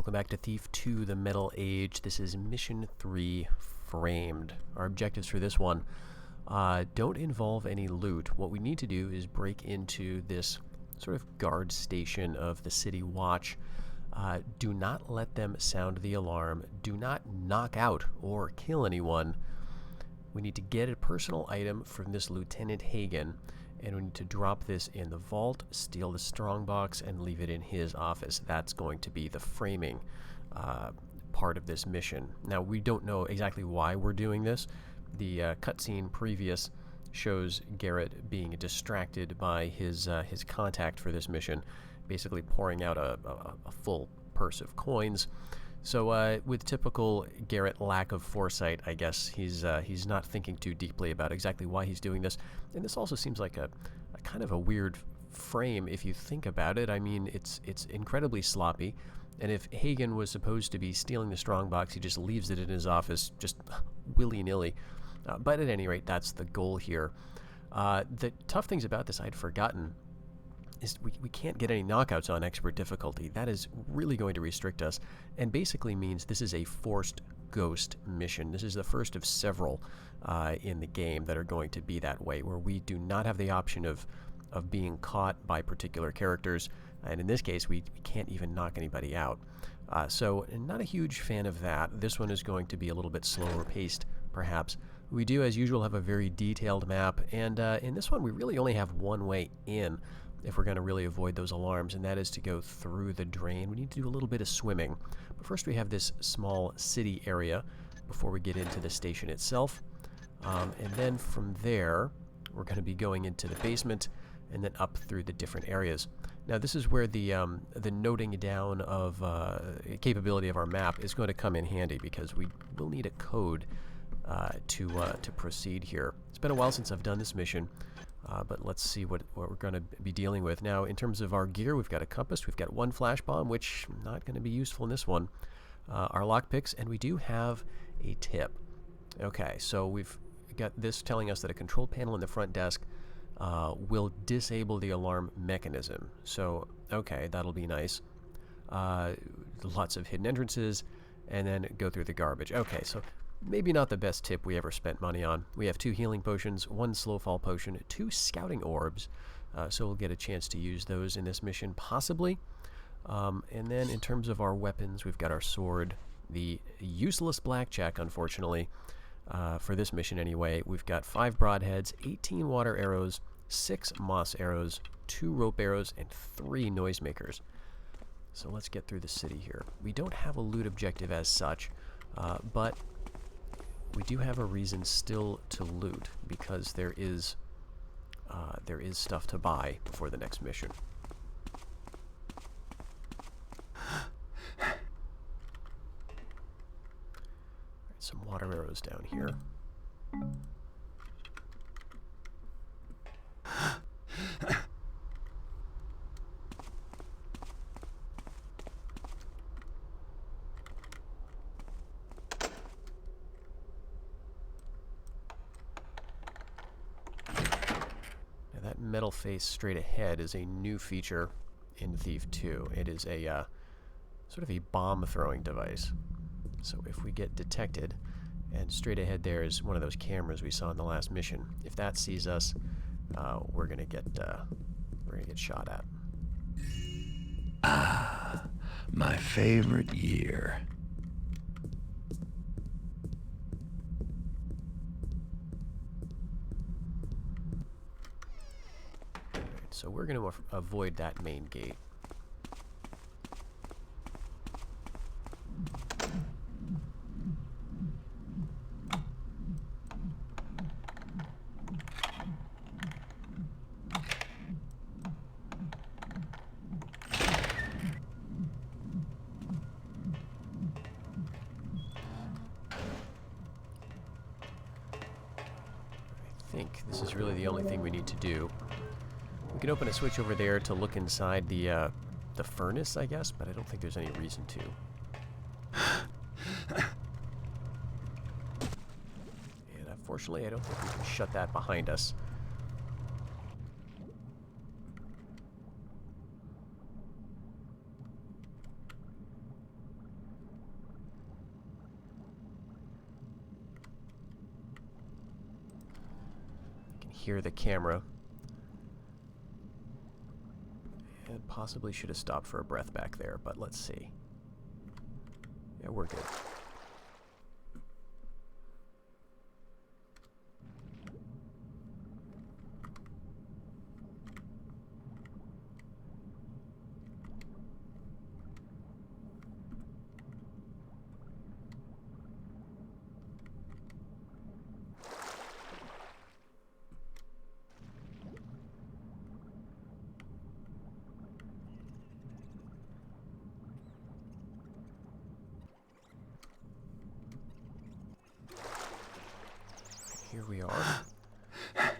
welcome back to Thief 2, The Metal Age. This is Mission 3, Framed. Our objectives for this one don't involve any loot. What we need to do is break into this sort of guard station of the City Watch. Do not let them sound the alarm. Do not knock out or kill anyone. We need to get a personal item from this Lieutenant Hagen, and we need to drop this in the vault, steal the strongbox, and leave it in his office. That's going to be the framing part of this mission. Now, we don't know exactly why we're doing this. The cutscene previous shows Garrett being distracted by his contact for this mission, basically pouring out a full purse of coins. So with typical Garrett lack of foresight, I guess he's not thinking too deeply about exactly why he's doing this. And this also seems like a kind of a weird frame if you think about it. I mean, it's incredibly sloppy. And if Hagen was supposed to be stealing the strongbox, he just leaves it in his office, just willy-nilly. But at any rate, that's the goal here. The tough things about this I'd forgotten is we can't get any knockouts on expert difficulty. That is really going to restrict us, and basically means this is a forced ghost mission. This is the first of several in the game that are going to be that way, where we do not have the option of being caught by particular characters, and in this case we can't even knock anybody out. So not a huge fan of that. This one is going to be a little bit slower paced, perhaps. We do, as usual, have a very detailed map, and in this one we really only have one way in if we're going to really avoid those alarms, and that is to go through the drain. We need to do a little bit of swimming. But first we have this small city area before we get into the station itself. And then from there, we're going to be going into the basement and then up through the different areas. Now this is where the noting down of capability of our map is going to come in handy, because we will need a code to proceed here. It's been a while since I've done this mission. But let's see what we're going to be dealing with. Now, in terms of our gear, we've got a compass, we've got one flash bomb, which not going to be useful in this one, our lockpicks, and we do have a tip. Okay, so we've got this telling us that a control panel in the front desk will disable the alarm mechanism. So, okay, that'll be nice. Lots of hidden entrances, and then go through the garbage. Okay, so maybe not the best tip we ever spent money on. We have 2 healing potions, 1 slow fall potion, 2 scouting orbs, so we'll get a chance to use those in this mission, possibly. And then in terms of our weapons, we've got our sword, the useless blackjack, unfortunately, for this mission anyway. We've got 5 broadheads, 18 water arrows, 6 moss arrows, 2 rope arrows, and 3 noisemakers. So let's get through the city here. We don't have a loot objective as such, but we do have a reason still to loot, because there is stuff to buy before the next mission. Right, some water arrows down here. Metal face straight ahead is a new feature in Thief 2. It is a sort of a bomb throwing device. So if we get detected, and straight ahead there is one of those cameras we saw in the last mission. If that sees us, we're gonna get shot at. Ah, my favorite year. So we're going to avoid that main gate. I think this is really the only thing we need to do. We can open a switch over there to look inside the furnace, I guess, but I don't think there's any reason to. And unfortunately, I don't think we can shut that behind us. hear the camera. And possibly should have stopped for a breath back there, but let's see. Yeah, we're good. Here we are. If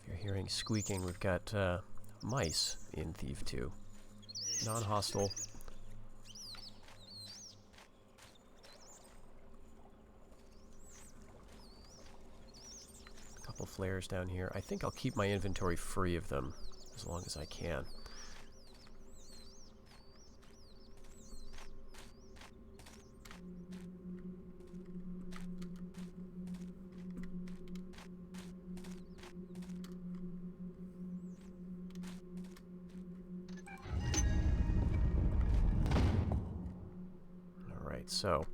you're hearing squeaking, we've got mice in Thief 2. Non-hostile. A couple flares down here. I think I'll keep my inventory free of them as long as I can. So,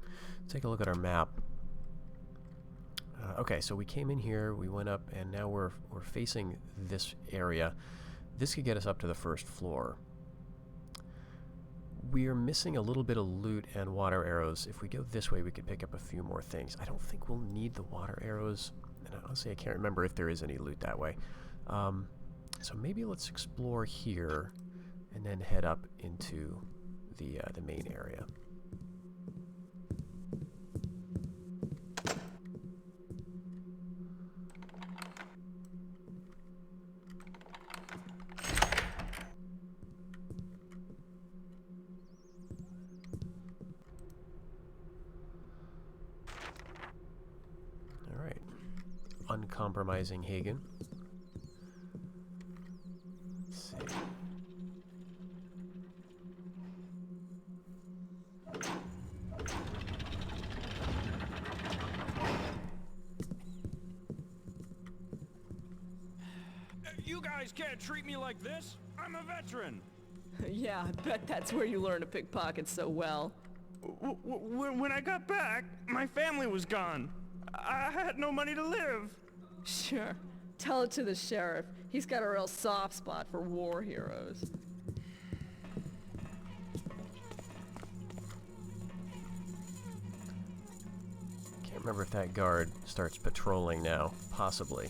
take a look at our map. Okay, so we came in here, we went up, and now we're facing this area. This could get us up to the first floor. We're missing a little bit of loot and water arrows. If we go this way, we could pick up a few more things. I don't think we'll need the water arrows, and honestly, I can't remember if there is any loot that way. So maybe let's explore here, and then head up into the main area. Uncompromising Hagen. Let's see. You guys can't treat me like this. I'm a veteran. Yeah, I bet that's where you learn to pickpocket so well. When I got back, my family was gone. I had no money to live. Sure. Tell it to the sheriff. He's got a real soft spot for war heroes. Can't remember if that guard starts patrolling now. Possibly.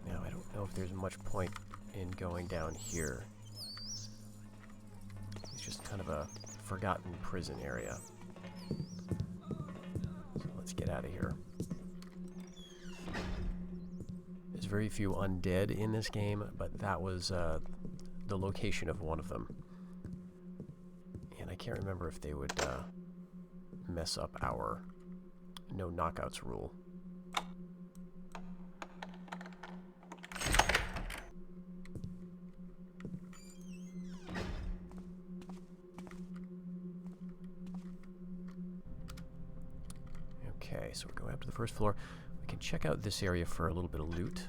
Now, I don't know if there's much point in going down here. It's just kind of a forgotten prison area. So let's get out of here. There's very few undead in this game, but that was the location of one of them. And I can't remember if they would mess up our no knockouts rule. Okay, so we're going up to the first floor. We can check out this area for a little bit of loot.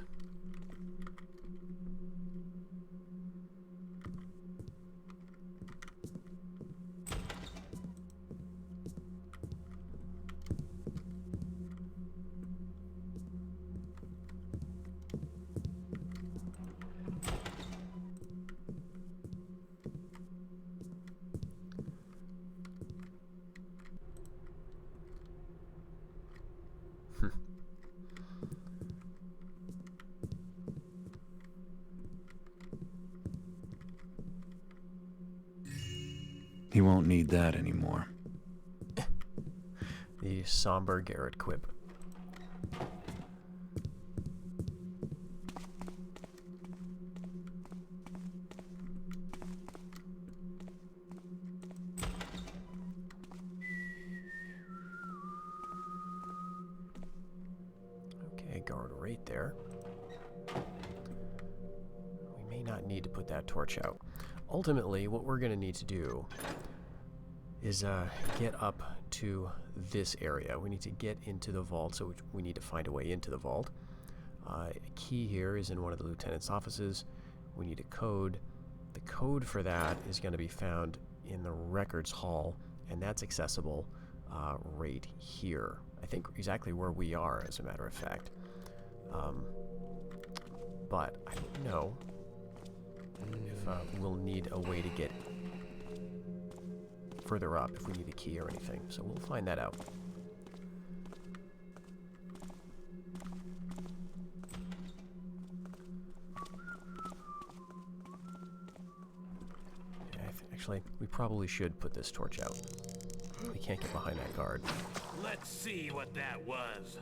He won't need that anymore. The somber Garrett quip. Okay, guard right there. We may not need to put that torch out. ultimately, what we're going to need to do is get up to this area. We need to get into the vault, so we need to find a way into the vault. A key here is in one of the lieutenant's offices. We need a code. The code for that is going to be found in the records hall, and that's accessible right here. I think exactly where we are, as a matter of fact. But I don't know if we'll need a way to get further up, if we need a key or anything. So we'll find that out. Yeah, actually, we probably should put this torch out. We can't get behind that guard. Let's see what that was.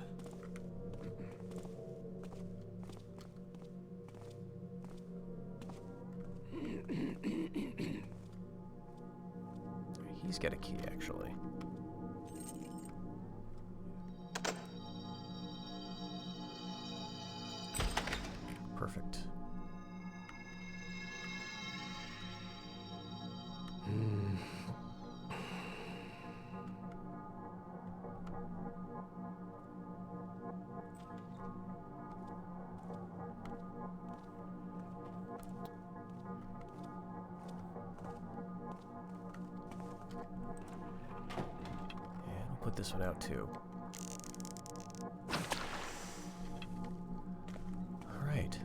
He's got a key, actually. Perfect. Put this one out too. Alright.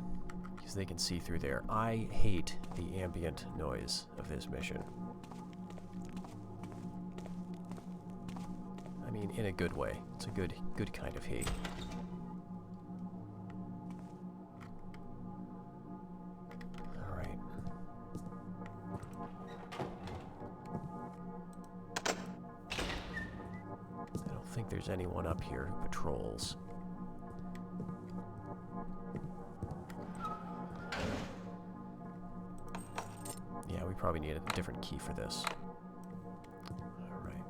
Because they can see through there. I hate the ambient noise of this mission. I mean, in a good way. It's a good kind of hate. Alright. I don't think there's anyone up here who patrols. Yeah, we probably need a different key for this. Alright.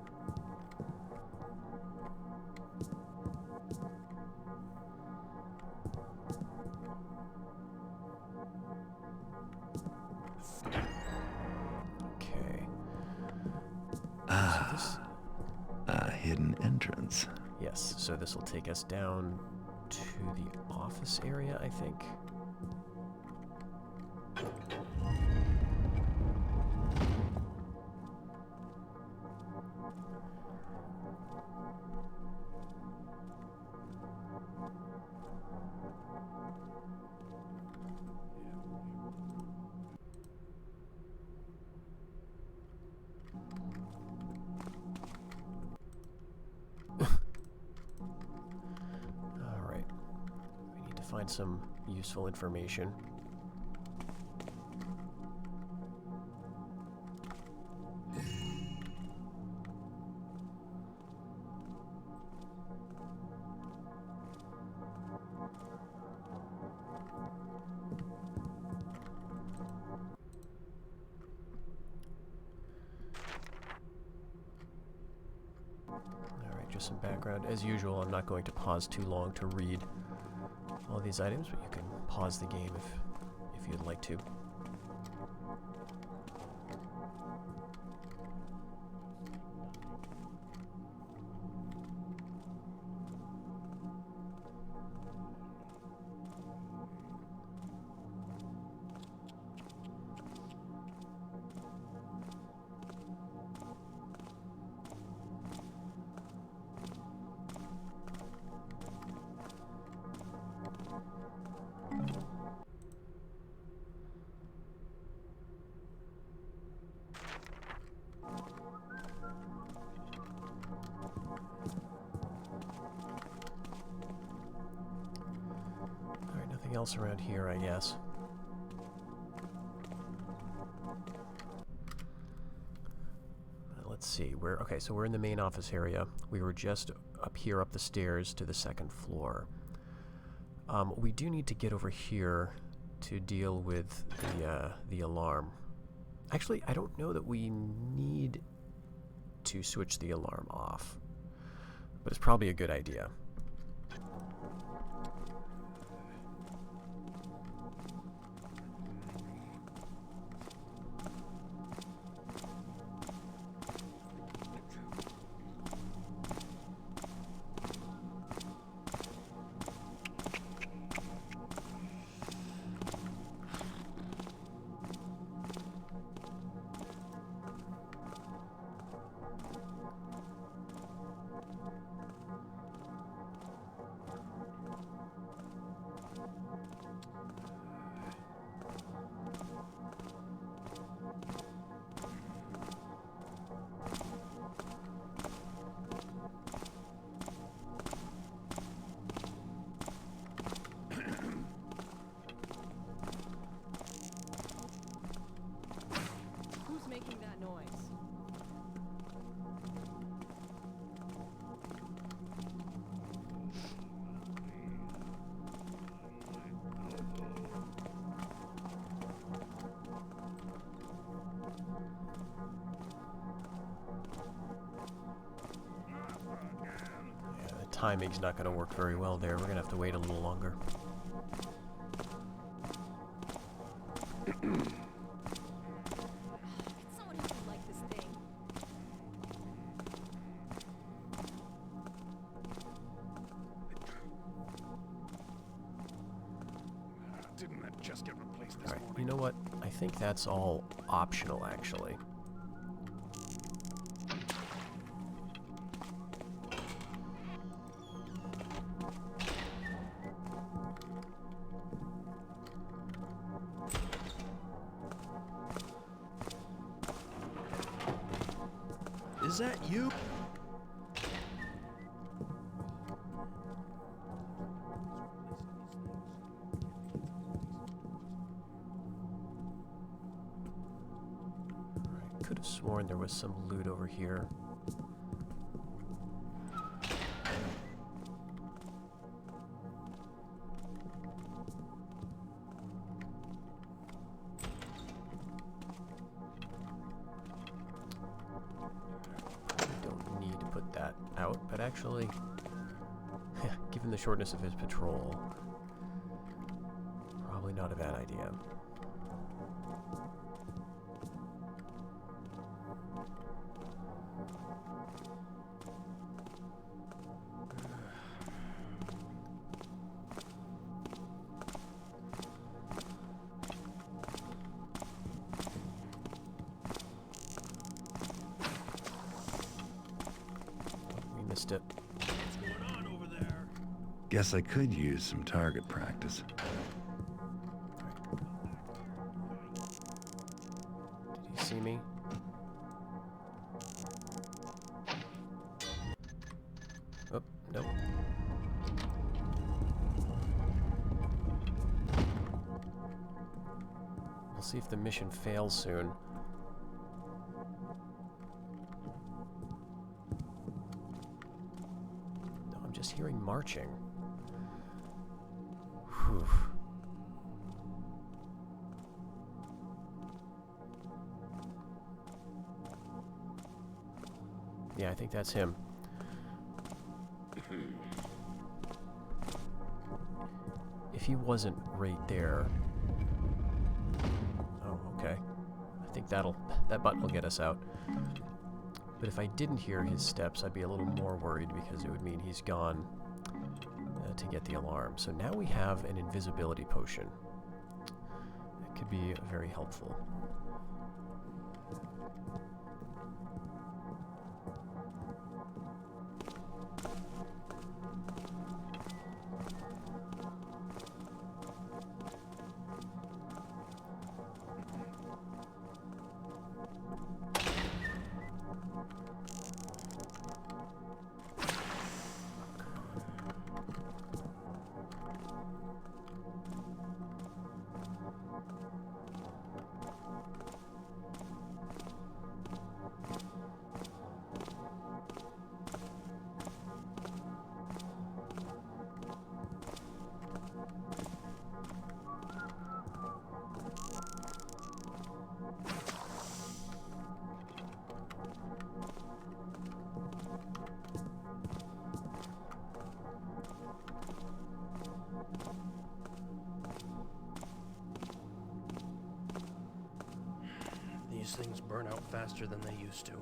Okay. So this... A hidden entrance. Yes, so this will take us down to the office area, I think. Alright. We need to find some useful information. Alright, just some background. As usual, I'm not going to pause too long to read all these items, but you can pause the game if you'd like to. Alright, nothing else around here, I guess. Let's see, okay, so we're in the main office area. We were just up here, up the stairs to the second floor. We do need to get over here to deal with the alarm. Actually, I don't know that we need to switch the alarm off, but it's probably a good idea. timing's not going to work very well there. We're going to have to wait a little longer. Can someone help me like this thing? Didn't that just get replaced this Alright, morning? you know what? I think that's all optional, actually. Is that you? Could have sworn there was some loot over here. Don't need to put that out, but actually, given the shortness of his patrol, probably not a bad idea. We missed it. What's going on over there? Guess I could use some target practice. Did he see me? Oh, nope. We'll see if the mission fails soon. No, I'm just hearing marching. Whew. Yeah, I think that's him. If he wasn't right there... Oh, okay. I think that button will get us out. But if I didn't hear his steps, I'd be a little more worried because it would mean he's gone to get the alarm. So now we have an invisibility potion. That could be very helpful. These things burn out faster than they used to.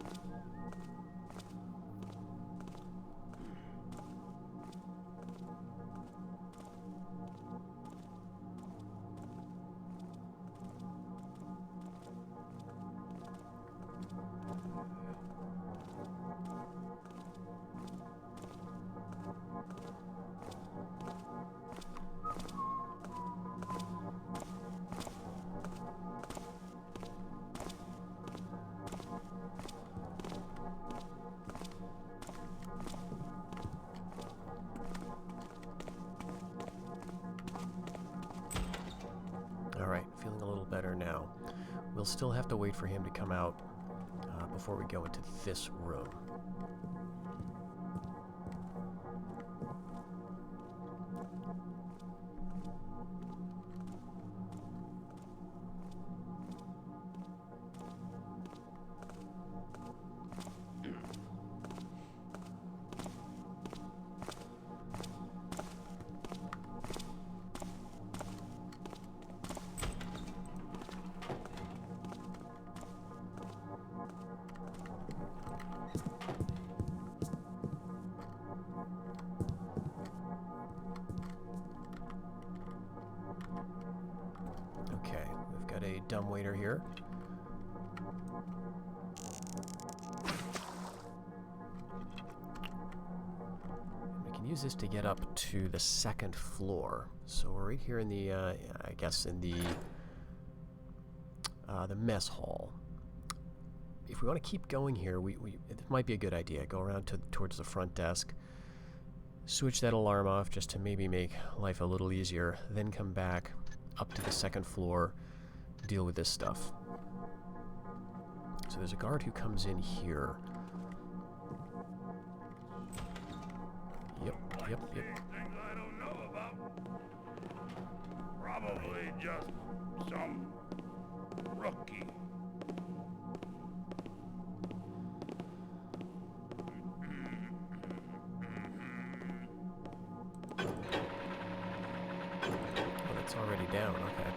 Alright, feeling a little better now. We'll still have to wait for him to come out before we go into this room. dumbwaiter here. We can use this to get up to the second floor. So we're right here in the, I guess in the mess hall. If we want to keep going here, it might be a good idea. Go around towards the front desk, switch that alarm off just to maybe make life a little easier, then come back up to the second floor, deal with this stuff. So there's a guard who comes in here. Yep. Things I don't know about. Probably just some rookie. Oh, that's already down, okay.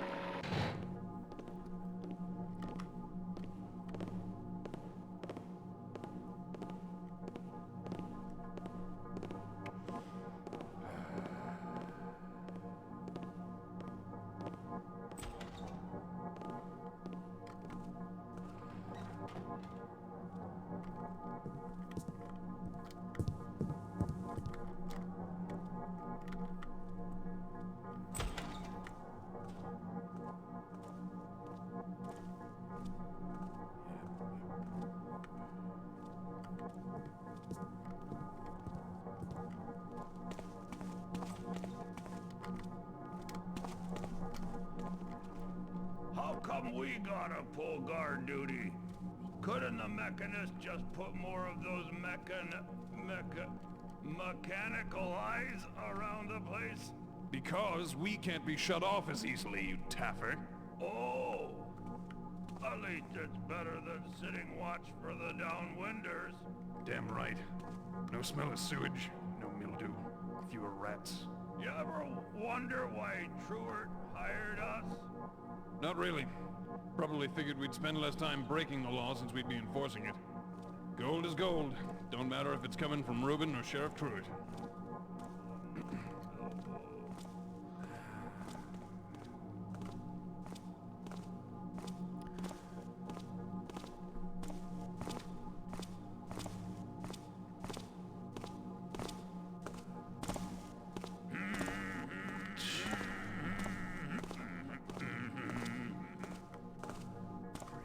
How come we gotta pull guard duty? Couldn't the mechanist just put more of those mechanical eyes around the place? Because we can't be shut off as easily, you taffer. Oh! At least it's better than sitting watch for the downwinders. Damn right. No smell of sewage, no mildew, fewer rats. You ever wonder why Truart hired us? Not really. Probably figured we'd spend less time breaking the law since we'd be enforcing it. Gold is gold. Don't matter if it's coming from Reuben or Sheriff Truart.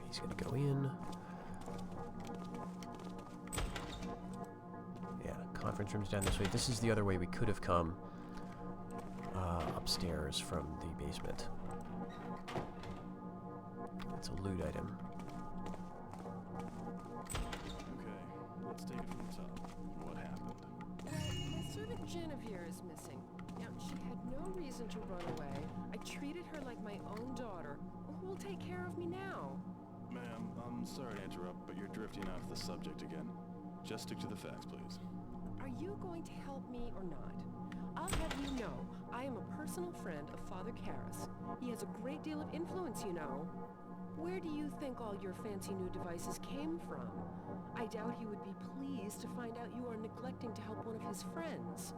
He's gonna go in. Yeah, conference room's down this way. This is the other way we could have come upstairs from the basement. It's a loot item. Okay, let's take it from the top. What happened? My servant Genevieve is missing. Now, she had no reason to run away. I treated her like my own daughter. Who will take care of me now? Ma'am, I'm sorry to interrupt, but you're drifting off the subject again. Just stick to the facts, please. Are you going to help me or not? I'll have you know, I am a personal friend of Father Karras. He has a great deal of influence, you know. Where do you think all your fancy new devices came from? I doubt he would be pleased to find out you are neglecting to help one of his friends.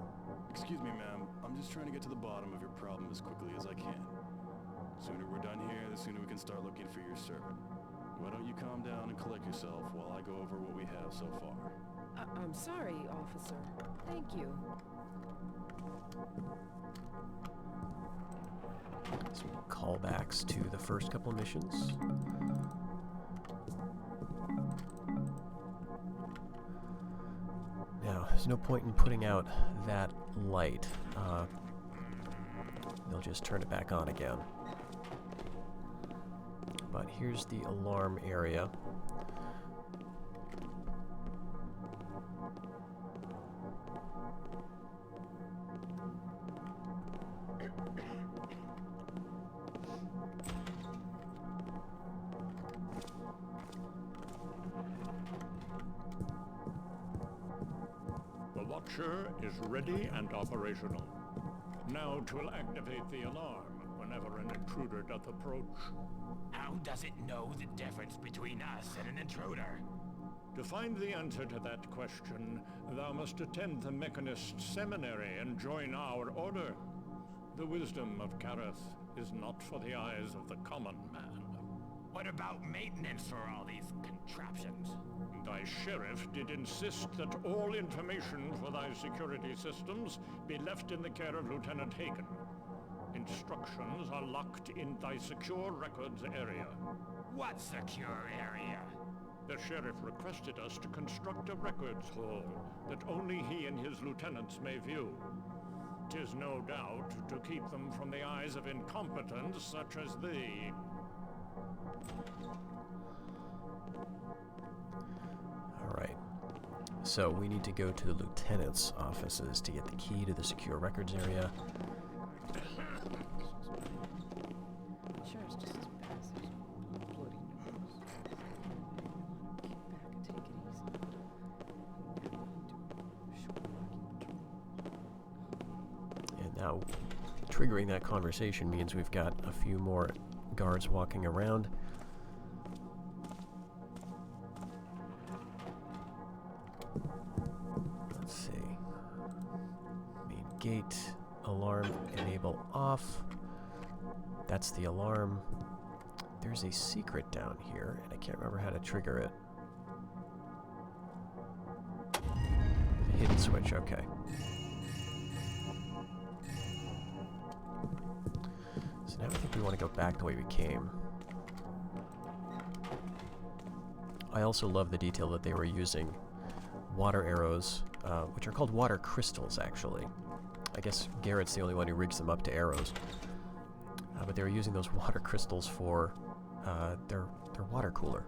Excuse me, ma'am. I'm just trying to get to the bottom of your problem as quickly as I can. The sooner we're done here, the sooner we can start looking for your servant. Why don't you calm down and collect yourself while I go over what we have so far? I'm sorry, officer. Thank you. Some callbacks to the first couple missions. Now, there's no point in putting out that light. They'll just turn it back on again. But here's the alarm area. The Watcher is ready and operational. Now 'twill activate the alarm whenever an intruder doth approach. How does it know the difference between us and an intruder? To find the answer to that question, thou must attend the Mechanist Seminary and join our order. The wisdom of Karras is not for the eyes of the common man. What about maintenance for all these contraptions? Thy sheriff did insist that all information for thy security systems be left in the care of Lieutenant Hagen. Instructions are locked in thy secure records area. What secure area? The sheriff requested us to construct a records hall that only he and his lieutenants may view. 'Tis no doubt to keep them from the eyes of incompetents such as thee. Alright. So we need to go to the lieutenant's offices to get the key to the secure records area. Sheriff's just as bad as those bloody nose. Kick back and take it easy. And now, triggering that conversation means we've got a few more guards walking around. Let's see. Main gate, alarm, enable off. That's the alarm. There's a secret down here, and I can't remember how to trigger it. Hidden switch, okay. So now I think we want to go back the way we came. I also love the detail that they were using water arrows, which are called water crystals, actually. I guess Garrett's the only one who rigs them up to arrows. But they were using those water crystals for their water cooler.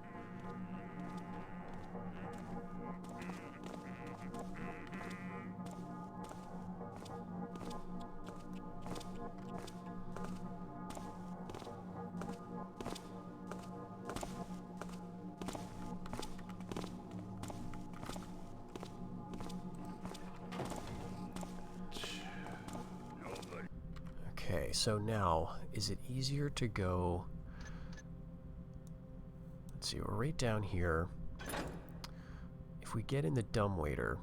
Okay, so now, is it easier to go... Let's see, we're right down here. If we get in the dumbwaiter,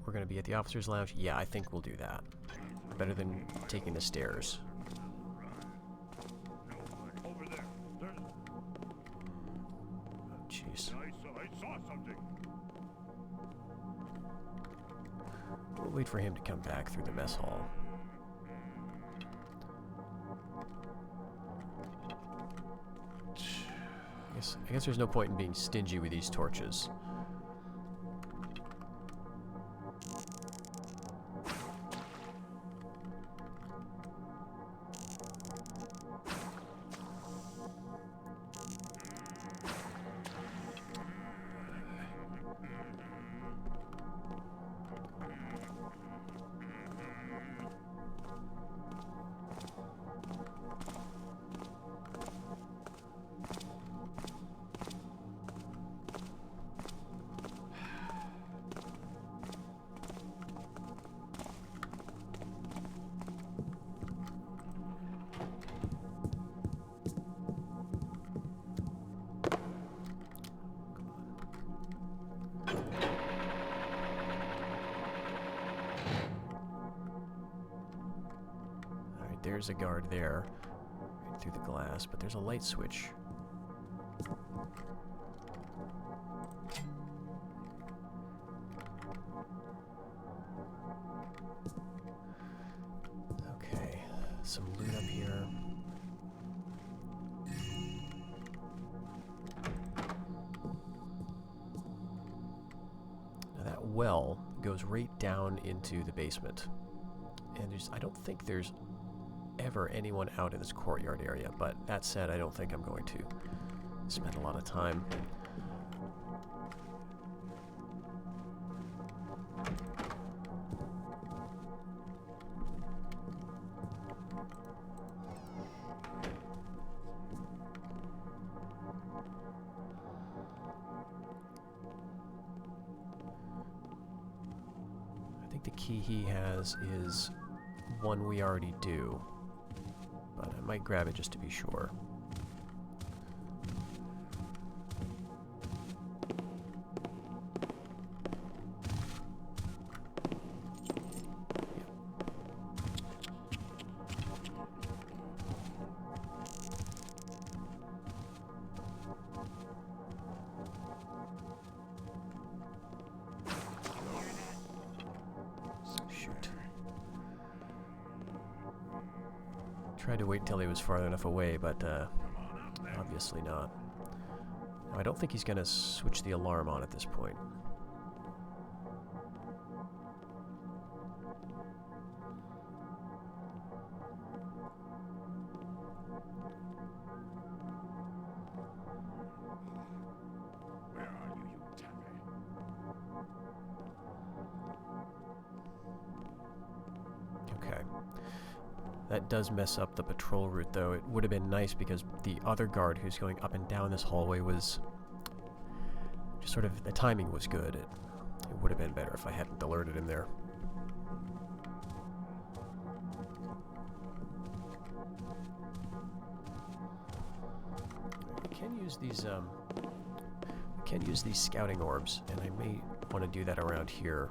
we're going to be at the officer's lounge. Yeah, I think we'll do that. Better than taking the stairs. Over there. There's... Oh, jeez. I saw something. We'll wait for him to come back through the mess hall. I guess there's no point in being stingy with these torches. There's a guard there, right through the glass, but there's a light switch. Okay, some loot up here. Now that well goes right down into the basement. And I don't think there's ever anyone out in this courtyard area, but that said, I don't think I'm going to spend a lot of time. I think the key he has is one we already do. But I might grab it just to be sure. Tried to wait until he was far enough away, but obviously not. Now, I don't think he's going to switch the alarm on at this point. Where are you, you tappy? Okay. That does mess up the patrol route, though. It would have been nice because the other guard who's going up and down this hallway was just sort of, the timing was good. It would have been better if I hadn't alerted him there. We can use these scouting orbs, and I may want to do that around here.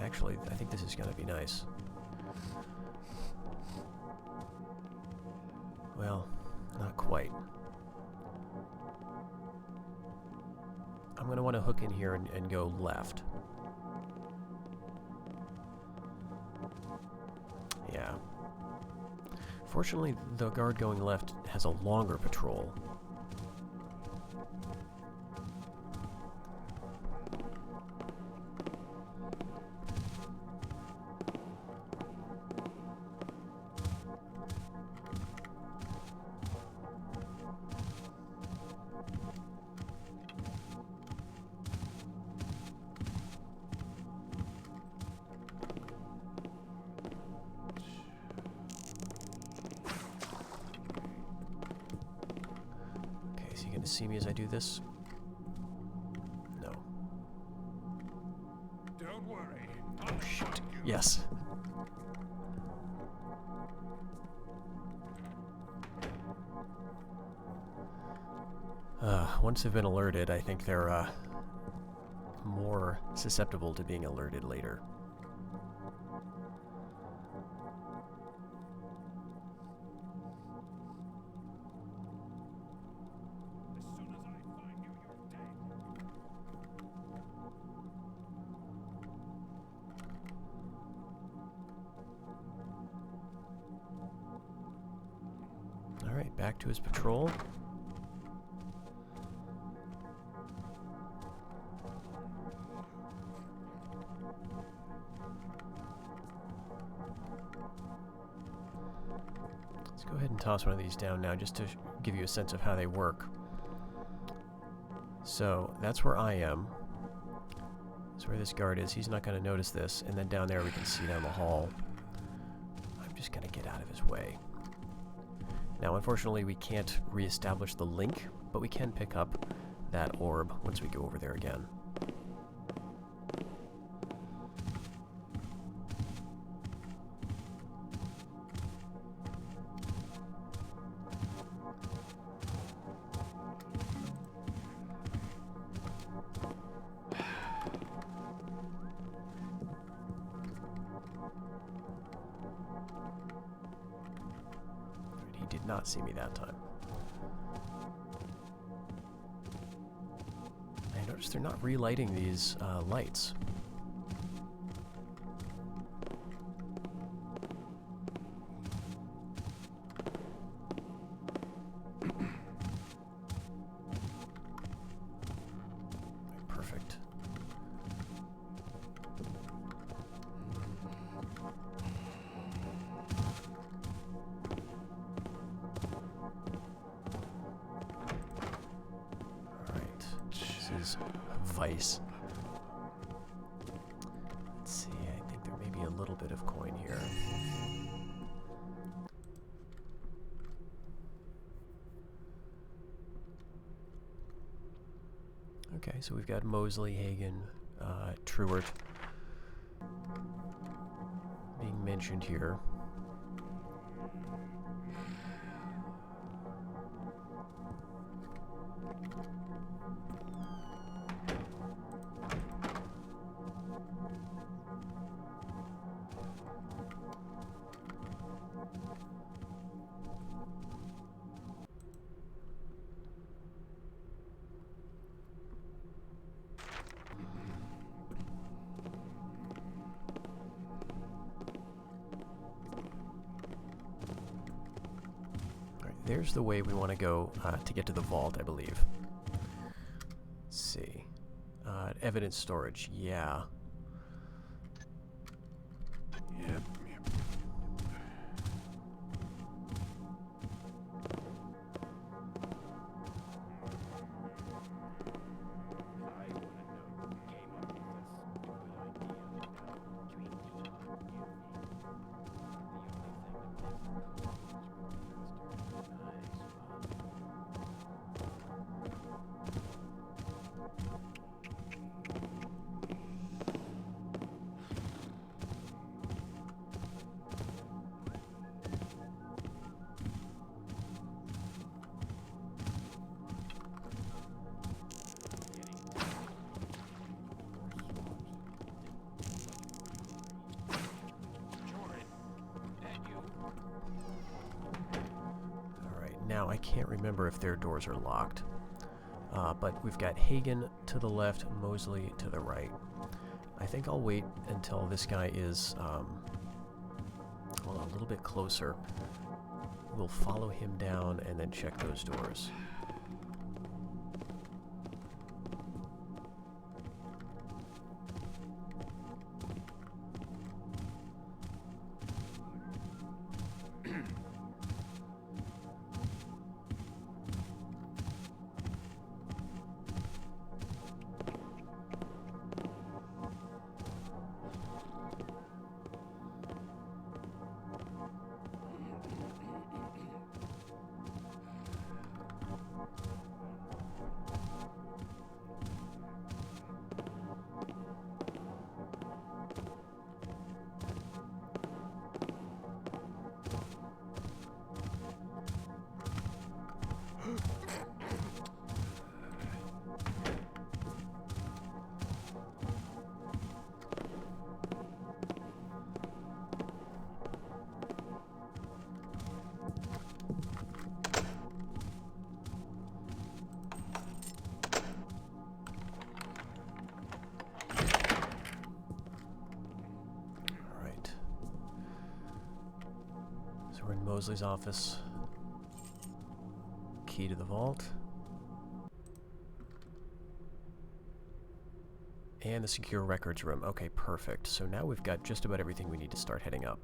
Actually, I think this is going to be nice. Well, not quite. I'm going to want to hook in here and go left. Yeah. Fortunately, the guard going left has a longer patrol. To see me as I do this? No. Don't worry. Oh, shoot. Yes. Once they've been alerted, I think they're more susceptible to being alerted later. Alright, back to his patrol. Let's go ahead and toss one of these down now just to give you a sense of how they work. So, that's where I am. That's where this guard is. He's not going to notice this. And then down there we can see down the hall. I'm just going to get out of his way. Now, unfortunately, we can't reestablish the link, but we can pick up that orb once we go over there again. Did not see me that time. I noticed they're not relighting these lights. Perfect. Vice. Let's see, I think there may be a little bit of coin here. Okay, so we've got Mosley, Hagen, Truart being mentioned here. there's the way we want to go to get to the vault, I believe. Let's see. Evidence storage, yeah. Yep. Now, I can't remember if their doors are locked, but we've got Hagen to the left, Mosley to the right. I think I'll wait until this guy is well, a little bit closer. We'll follow him down and then check those doors. We're in Mosley's office. Key to the vault. And the secure records room. Okay, perfect. So now we've got just about everything we need to start heading up.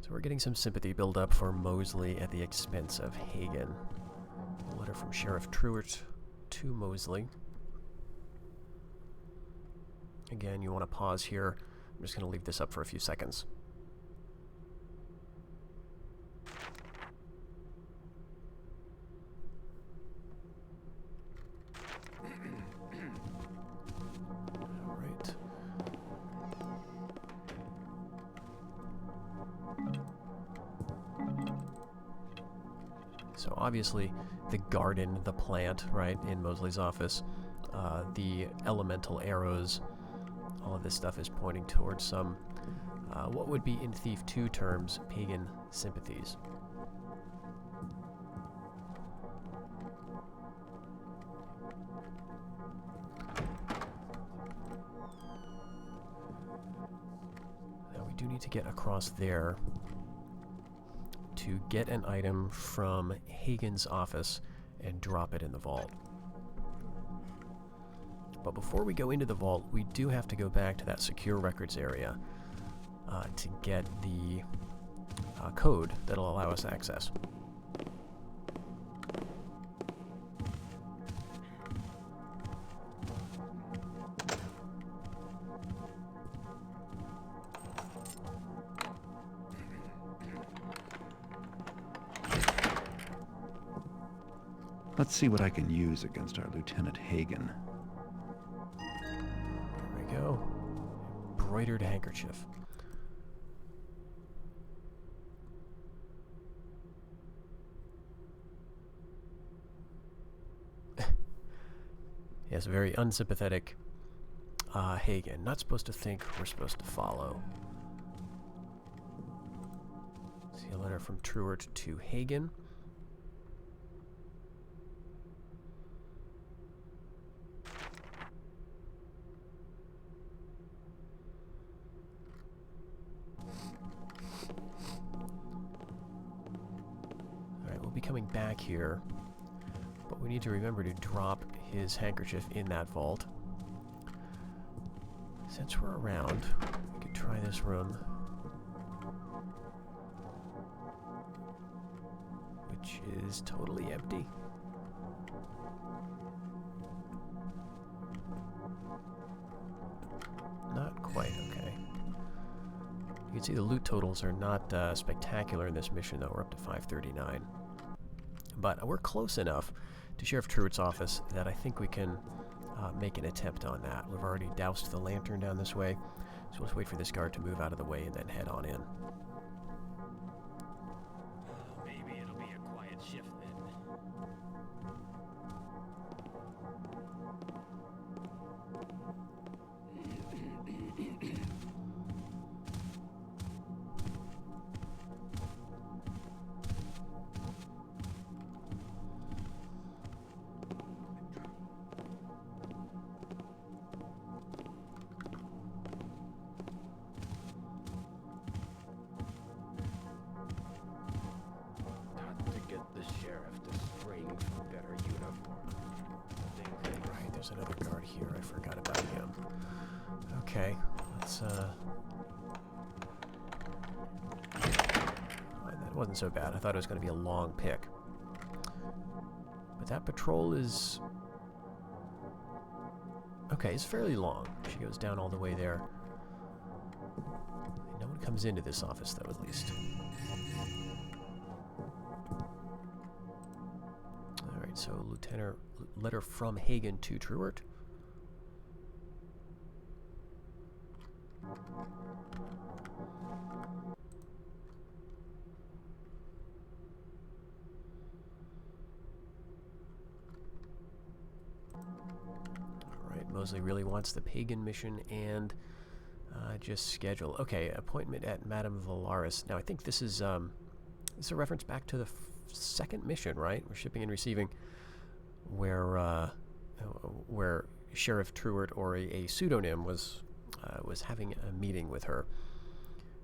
So we're getting some sympathy build up for Mosley at the expense of Hagen. A letter from Sheriff Truart to Mosley. Again, you want to pause here. I'm just going to leave this up for a few seconds. All right. So obviously, the garden, the plant, right, in Mosley's office, the elemental arrows, all of this stuff is pointing towards some, what would be in Thief 2 terms, pagan sympathies. Now we do need to get across there to get an item from Hagen's office and drop it in the vault. But before we go into the vault, we do have to go back to that secure records area to get the code that'll allow us access. Let's see what I can use against our Lieutenant Hagen. There we go. Embroidered handkerchief. Yes, very unsympathetic Hagen. Not supposed to think, we're supposed to follow. See a letter from Truart to Hagen. be coming back here, but we need to remember to drop his handkerchief in that vault. Since we're around, we could try this room, which is totally empty. Not quite, okay. You can see the loot totals are not spectacular in this mission, though. We're up to 539. But we're close enough to Sheriff Truitt's office that I think we can make an attempt on that. We've already doused the lantern down this way, so let's wait for this guard to move out of the way and then head on in. Maybe it'll be a quiet shift then. Right, there's another guard here. I forgot about him. Okay, let's that wasn't so bad. I thought it was going to be a long pick. But that patrol is... okay, it's fairly long. She goes down all the way there. No one comes into this office, though, at least. Alright, so Lieutenant... letter from Hagen to Truitt. Alright, Mosley really wants the pagan mission and just schedule. Okay, appointment at Madame Valaris. Now, I think this is a reference back to the second mission, right? We're shipping and receiving, where Sheriff Truitt, or a pseudonym, was having a meeting with her.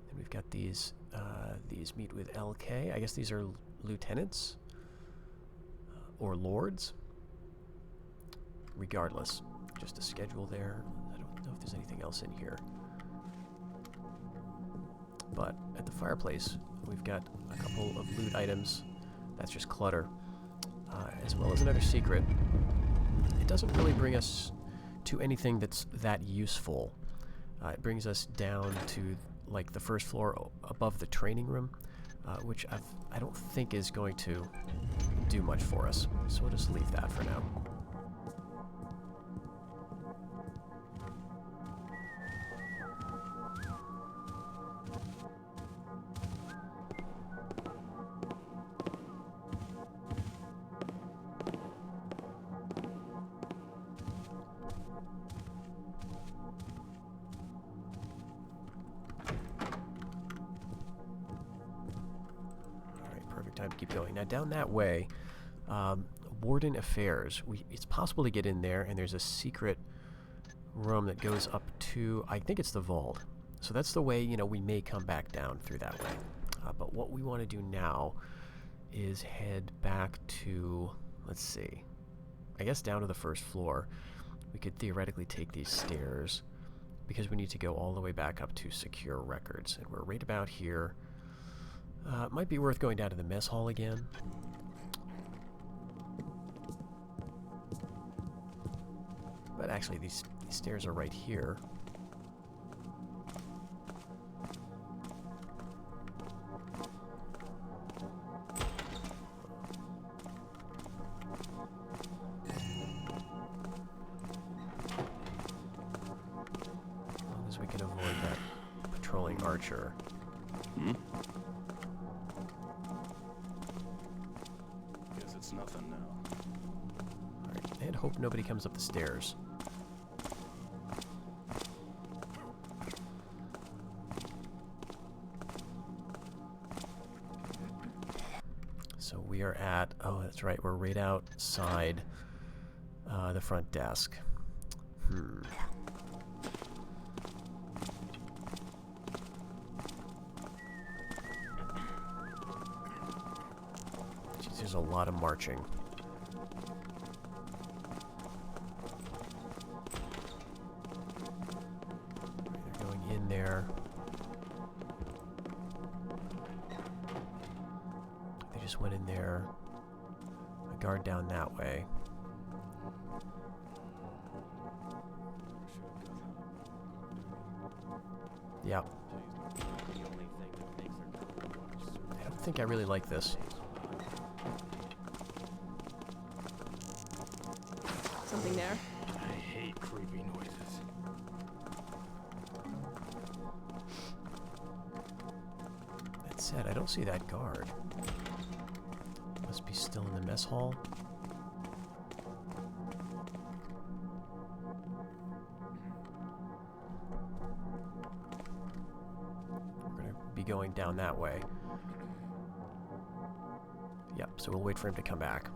And we've got these meet with LK. I guess these are lieutenants or lords. Regardless, just a schedule there. I don't know if there's anything else in here. But at the fireplace, we've got a couple of loot items. That's just clutter. As well as another secret. It doesn't really bring us to anything that's that useful. It brings us down to like the first floor above the training room, which I don't think is going to do much for us. So we'll just leave that for now. Time to keep going. Now down that way, Warden Affairs. It's possible to get in there, and there's a secret room that goes up to, I think it's the vault. So that's the way, you know, we may come back down through that way. But what we want to do now is head back to, let's see, I guess down to the first floor. We could theoretically take these stairs, because we need to go all the way back up to secure records. And we're right about here. Might be worth going down to the mess hall again. But actually, these stairs are right here. As long as we can avoid that patrolling archer. It's nothing now. Alright, and hope nobody comes up the stairs. So we are at, oh that's right, we're right outside the front desk. There's a lot of marching. They're going in there. They just went in there. A guard down that way. Yep. I don't think I really like this. Something there? I hate creepy noises. That said, I don't see that guard. Must be still in the mess hall. We're gonna be going down that way. Yep, so we'll wait for him to come back.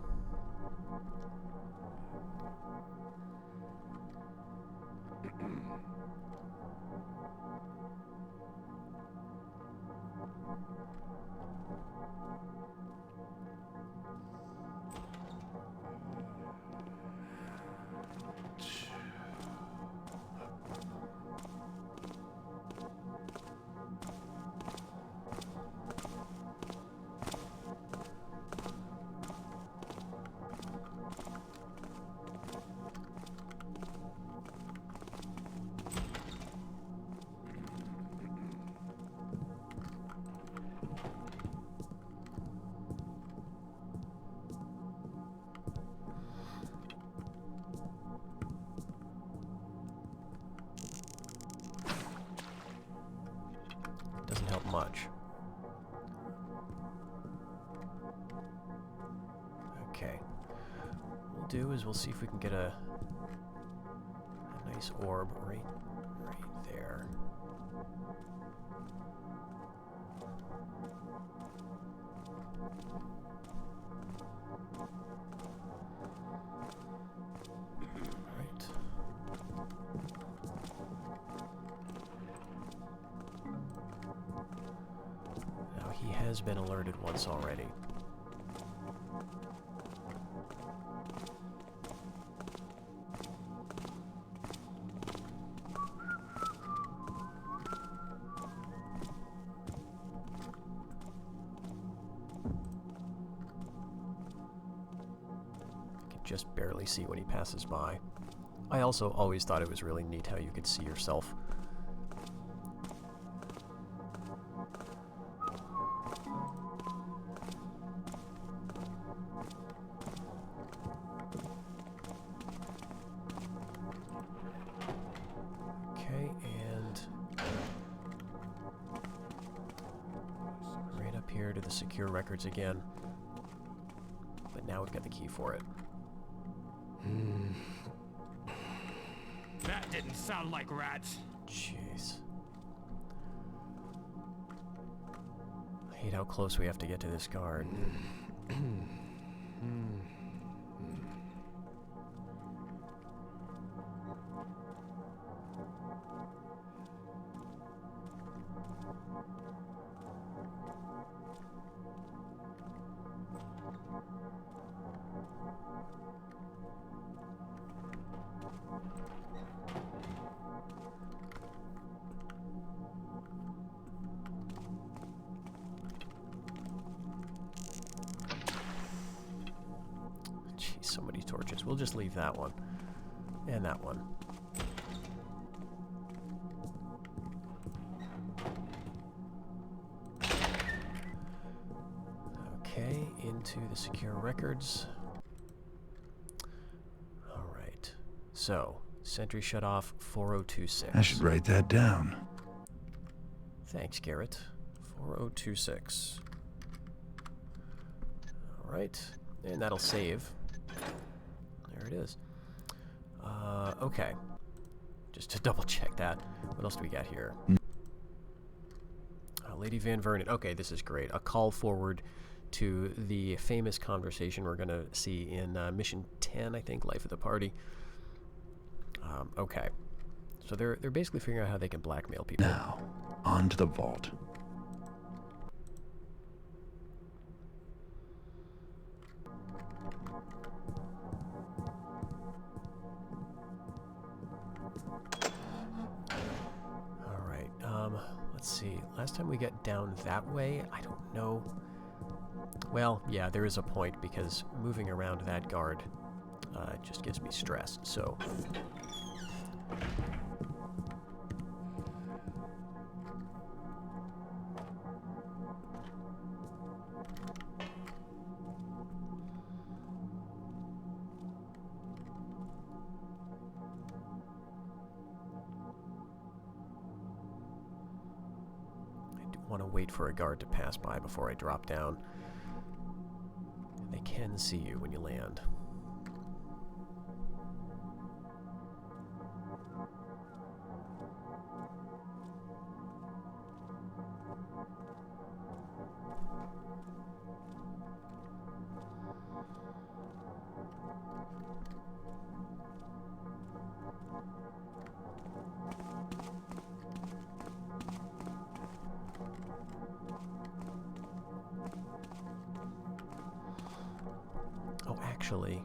Doesn't help much. Okay. What we'll do is we'll see if we can get a nice orb right there. Right. Now he has been alerted once already. Just barely see when he passes by. I also always thought it was really neat how you could see yourself. Okay, and right up here to the secure records again. But now we've got the key for it. That didn't sound like rats. Jeez. I hate how close we have to get to this guard. Jeez, so many torches. We'll just leave that one. And that one. Okay, into the secure records. Alright. So, sentry shut off 4026. I should write that down. Thanks, Garrett. 4026. Alright. And that'll save. There it is. Okay. Just to double check that. What else do we got here? Lady Van Vernon. Okay, this is great. A call forward to the famous conversation we're going to see in Mission 10, I think, Life of the Party. Okay. So they're basically figuring out how they can blackmail people. Now, on to the vault. Let's see. Last time we got down that way, I don't know. Well, yeah, there is a point because moving around that guard just gets me stressed, so... want to wait for a guard to pass by before I drop down. And they can see you when you land. Actually,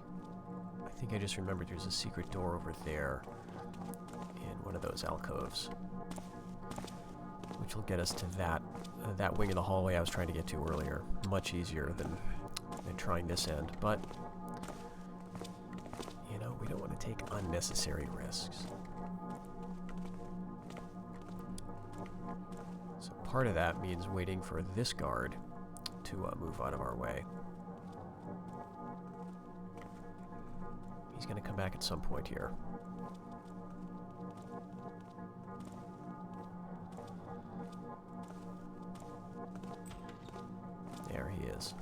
I think I just remembered there's a secret door over there in one of those alcoves, which will get us to that wing of the hallway I was trying to get to earlier. Much easier than trying this end, but you know, we don't want to take unnecessary risks. So part of that means waiting for this guard to move out of our way. He's going to come back at some point here. There he is.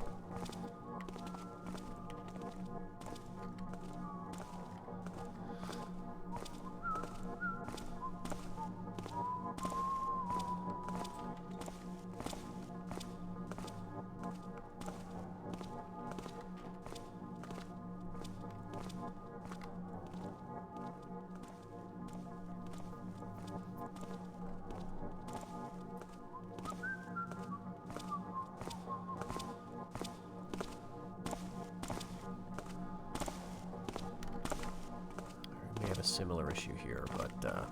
A similar issue here, but all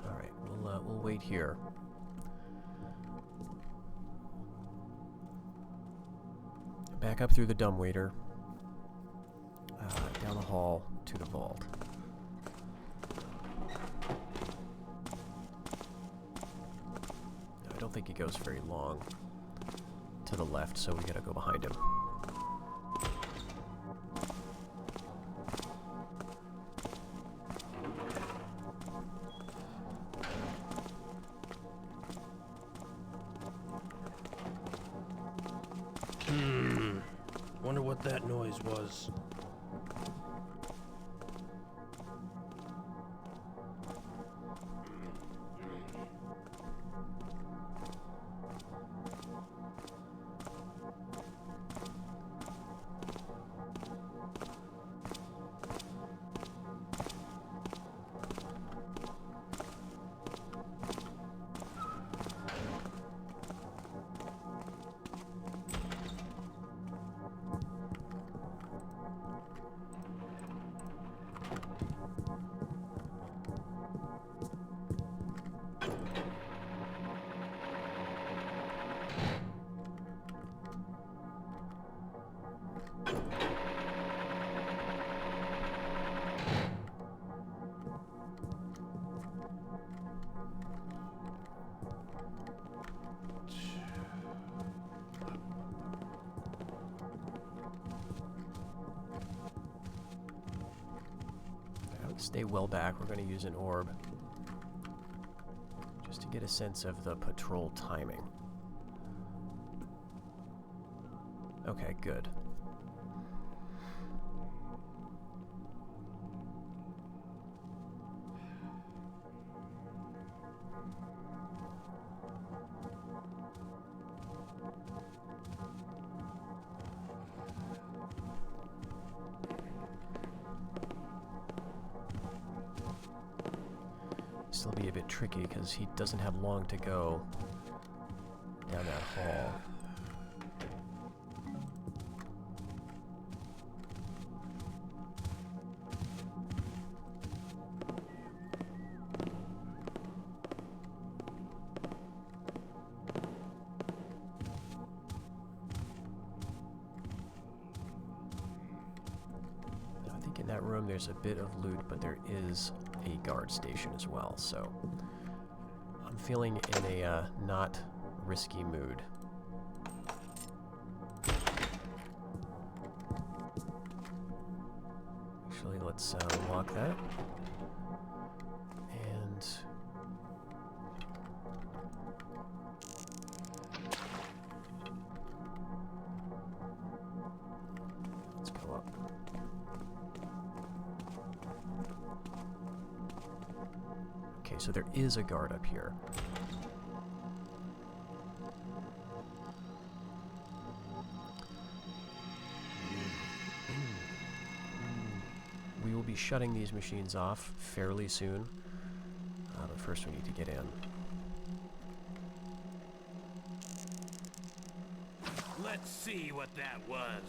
right, we'll wait here. Back up through the dumbwaiter, down the hall to the vault. I don't think he goes very long to the left, so we gotta go behind him. Wonder what that noise was. Stay well back. We're going to use an orb just to get a sense of the patrol timing. Okay, good. Still be a bit tricky because he doesn't have long to go down that hall. there's a bit of loot, but there is a guard station as well, so I'm feeling in a not risky mood. Actually, let's lock that. And let's go up. Okay, so there is a guard up here. We will be shutting these machines off fairly soon, but first we need to get in. Let's see what that was.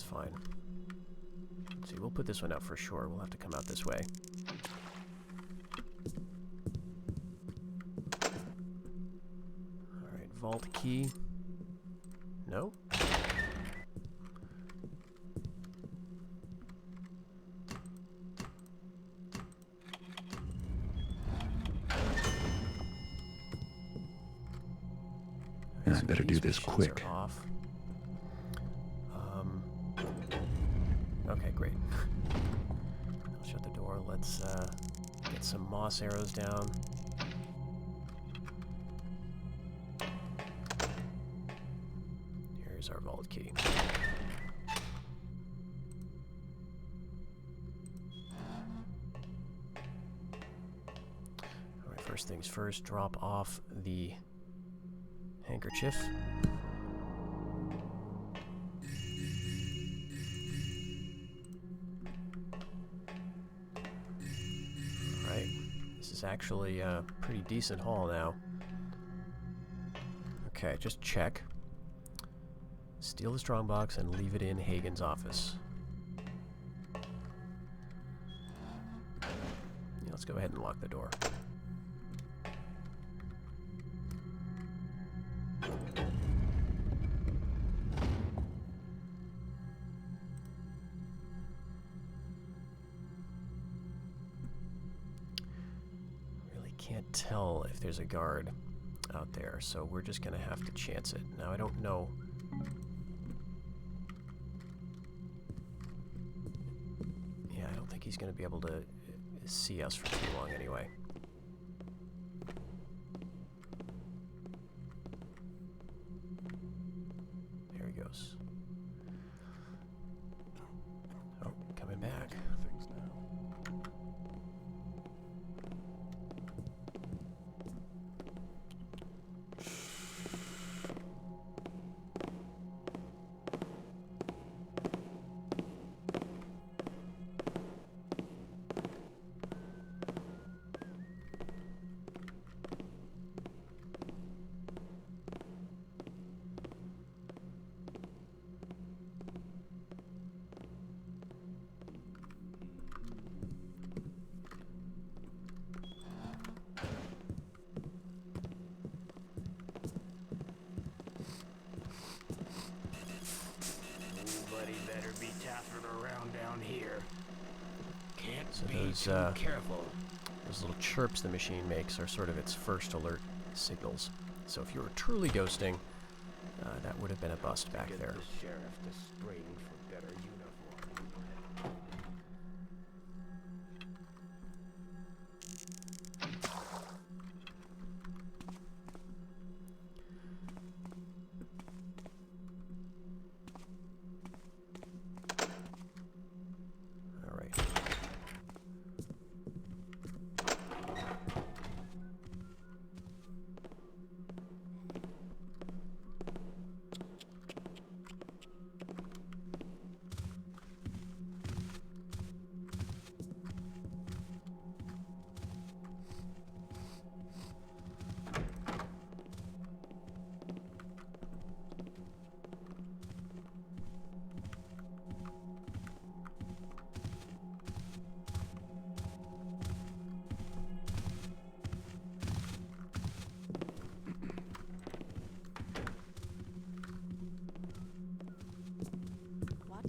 Fine. Let's see, we'll put this one out for sure. We'll have to come out this way. Alright, vault key. No? I better do this quick. Off. Okay, great. I'll shut the door. Let's get some moss arrows down. Here's our vault key. Alright, first things first, drop off the handkerchief. Actually a pretty decent haul now. Okay, just check. Steal the strongbox and leave it in Hagen's office. Yeah, let's go ahead and lock the door. Can't tell if there's a guard out there, so we're just gonna have to chance it. Now, I don't know. Yeah, I don't think he's gonna be able to see us for too long anyway. There he goes. Oh, coming back. Things now. Those little chirps the machine makes are sort of its first alert signals. So if you were truly ghosting, that would have been a bust back there. The sheriff to spring for better uniform. All right. What?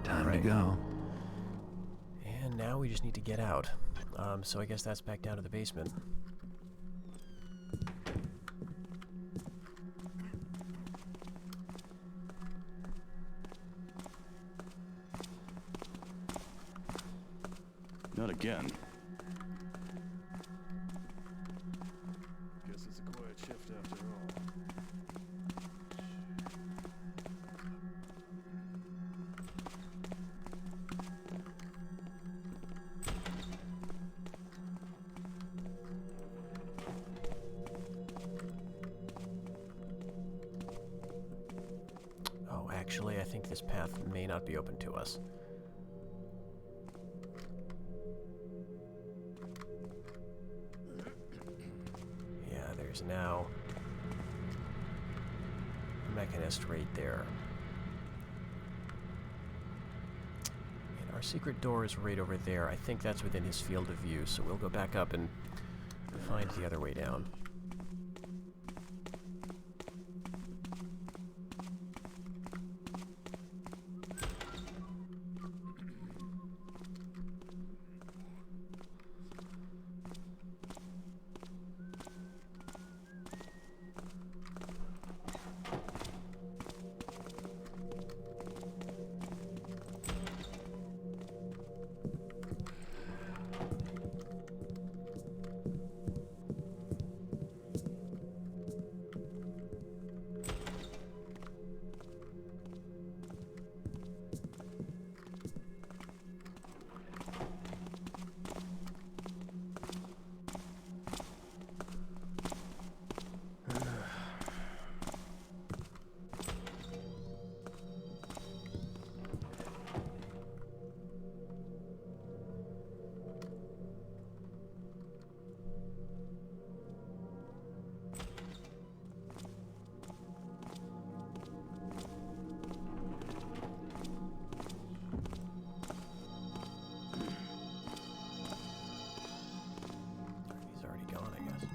Time to go. And now we just need to get out. So I guess that's back down to the basement. Not again. Guess it's a quiet shift after all. Oh, actually, I think this path may not be open to us. Yeah, there's now a mechanist right there. And our secret door is right over there. I think that's within his field of view, so we'll go back up and find the other way down. He's already gone, I guess.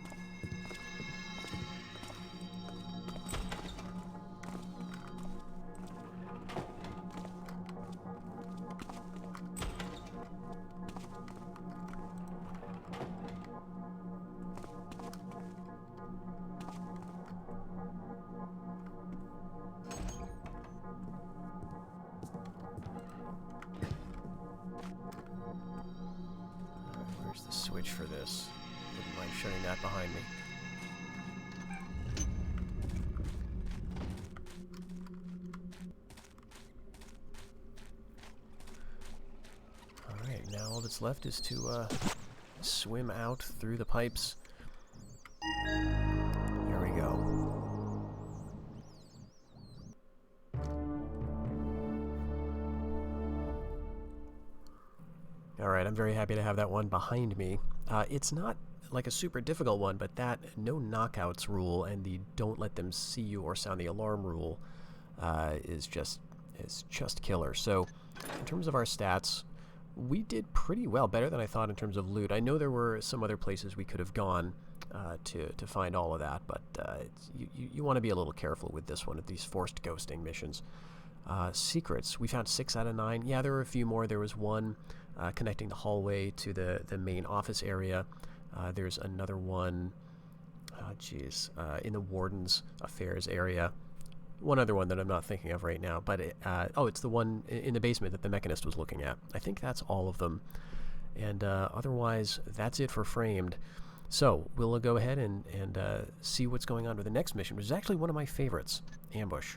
Where's the switch for this? Wouldn't mind shutting that behind me. Alright, now all that's left is to swim out through the pipes. There we go. Alright, I'm very happy to have that one behind me. It's not like a super difficult one, but that no knockouts rule and the don't let them see you or sound the alarm rule is just killer. So in terms of our stats, we did pretty well, better than I thought in terms of loot. I know there were some other places we could have gone to find all of that, but you want to be a little careful with this one, at these forced ghosting missions. Secrets, we found 6 out of 9. Yeah, there were a few more. There was one connecting the hallway to the main office area. There's another one, in the Warden's Affairs area. One other one that I'm not thinking of right now, but it's the one in the basement that the Mechanist was looking at. I think that's all of them. And otherwise, that's it for Framed. So we'll go ahead and see what's going on with the next mission, which is actually one of my favorites, Ambush.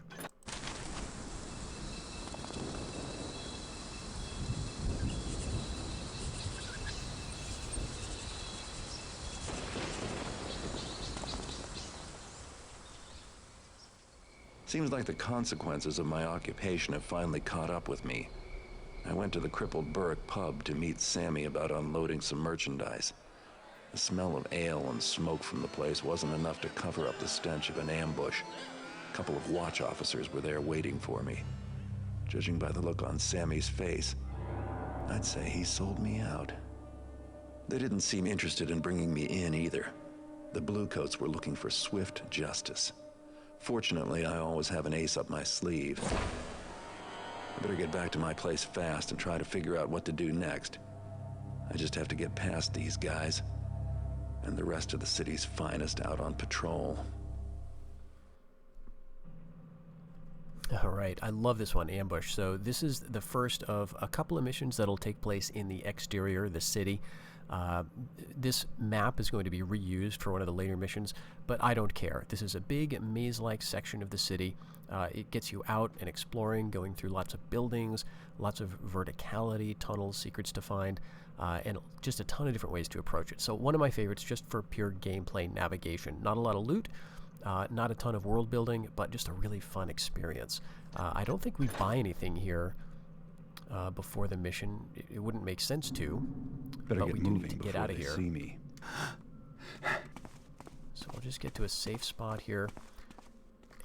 Seems like the consequences of my occupation have finally caught up with me. I went to the Crippled Burrick pub to meet Sammy about unloading some merchandise. The smell of ale and smoke from the place wasn't enough to cover up the stench of an ambush. A couple of watch officers were there waiting for me. Judging by the look on Sammy's face, I'd say he sold me out. They didn't seem interested in bringing me in either. The Bluecoats were looking for swift justice. Fortunately, I always have an ace up my sleeve. I better get back to my place fast and try to figure out what to do next. I just have to get past these guys and the rest of the city's finest out on patrol. All right, I love this one, Ambush. So this is the first of a couple of missions that'll take place in the exterior, the city. This map is going to be reused for one of the later missions, but I don't care. This is a big maze-like section of the city. It gets you out and exploring, going through lots of buildings, lots of verticality, tunnels, secrets to find, and just a ton of different ways to approach it. So one of my favorites just for pure gameplay navigation. Not a lot of loot, not a ton of world building, but just a really fun experience. I don't think we buy anything here before the mission. It wouldn't make sense to. Better but get we do moving need to before get out they of here. see me. So we'll just get to a safe spot here,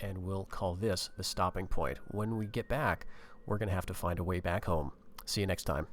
and we'll call this the stopping point. When we get back, we're going to have to find a way back home. See you next time.